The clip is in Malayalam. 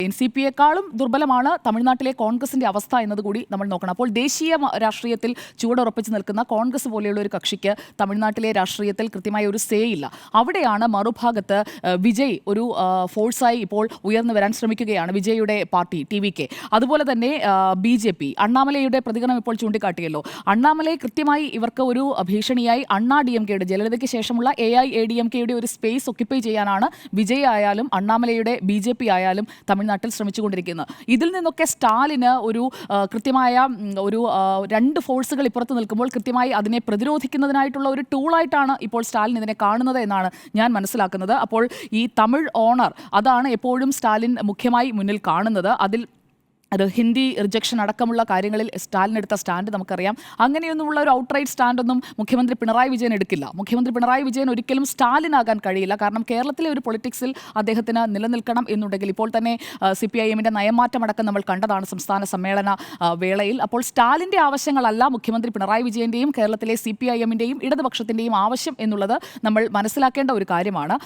NCP-യെക്കാളും ദുർബലമാണ് തമിഴ്നാട്ടിലെ കോൺഗ്രസിന്റെ അവസ്ഥ എന്നതുകൂടി നമ്മൾ നോക്കണം. അപ്പോൾ ദേശീയ രാഷ്ട്രീയത്തിൽ ചുവടുറപ്പിച്ച് നിൽക്കുന്ന കോൺഗ്രസ് പോലെയുള്ള ഒരു കക്ഷിക്ക് തമിഴ്നാട്ടിലെ രാഷ്ട്രീയത്തിൽ കൃത്യമായ ഒരു സേ ഇല്ല. അവിടെയാണ് മറുഭാഗത്ത് വിജയ് ഒരു ഫോഴ്സായി ഇപ്പോൾ ഉയർന്നു വരാൻ ശ്രമിക്കുകയാണ്. വിജയുടെ പാർട്ടി TVK, അതുപോലെ തന്നെ BJP. അണ്ണാമലയുടെ പ്രതികരണം ഇപ്പോൾ ചൂണ്ടിക്കാട്ടിയല്ലോ. അണ്ണാമലയെ കൃത്യമായി ഇവർക്ക് ഒരു ഭീഷണിയായി അണ്ണാ DMK-യുടെ ജലലിതയ്ക്ക് ശേഷമുള്ള AIADMK-യുടെ ഒരു സ്പേസ് ഒക്യുപ്പൈ ചെയ്യാനാണ് വിജയ് ആയാലും അണ്ണാമലയുടെ BJP ആയാലും നാട്ടിൽ ശ്രമിച്ചുകൊണ്ടിരിക്കുന്നത്. ഇതിൽ നിന്നൊക്കെ സ്റ്റാലിന് ഒരു കൃത്യമായ ഒരു രണ്ട് ഫോഴ്സുകൾ ഇപ്പുറത്ത് നിൽക്കുമ്പോൾ കൃത്യമായി അതിനെ പ്രതിരോധിക്കുന്നതിനായിട്ടുള്ള ഒരു ടൂളായിട്ടാണ് ഇപ്പോൾ സ്റ്റാലിൻ ഇതിനെ കാണുന്നത് എന്നാണ് ഞാൻ മനസ്സിലാക്കുന്നത്. അപ്പോൾ ഈ തമിഴ് ഓണർ അതാണ് എപ്പോഴും സ്റ്റാലിൻ മുഖ്യമായി മുന്നിൽ കാണുന്നത്. അതിൽ ഹിന്ദി റിജക്ഷൻ അടക്കമുള്ള കാര്യങ്ങളിൽ സ്റ്റാലിനെടുത്ത സ്റ്റാൻഡ് നമുക്കറിയാം. അങ്ങനെയൊന്നുമുള്ള ഒരു ഔട്ട്റൈറ്റ് സ്റ്റാൻഡൊന്നും മുഖ്യമന്ത്രി പിണറായി വിജയൻ എടുക്കില്ല. മുഖ്യമന്ത്രി പിണറായി വിജയൻ ഒരിക്കലും സ്റ്റാലിനാകാൻ കഴിയില്ല. കാരണം കേരളത്തിലെ ഒരു പൊളിറ്റിക്സിൽ അദ്ദേഹത്തിന് നിലനിൽക്കണം എന്നുണ്ടെങ്കിൽ ഇപ്പോൾ തന്നെ CPIM-ന്റെ നയമാറ്റമടക്കം നമ്മൾ കണ്ടതാണ് സംസ്ഥാന സമ്മേളന വേളയിൽ. അപ്പോൾ സ്റ്റാലിൻ്റെ ആവശ്യങ്ങളല്ല മുഖ്യമന്ത്രി പിണറായി വിജയൻ്റെയും കേരളത്തിലെ CPIM-ന്റെയും ഇടതുപക്ഷത്തിൻ്റെയും ആവശ്യം എന്നുള്ളത് നമ്മൾ മനസ്സിലാക്കേണ്ട ഒരു കാര്യമാണ്.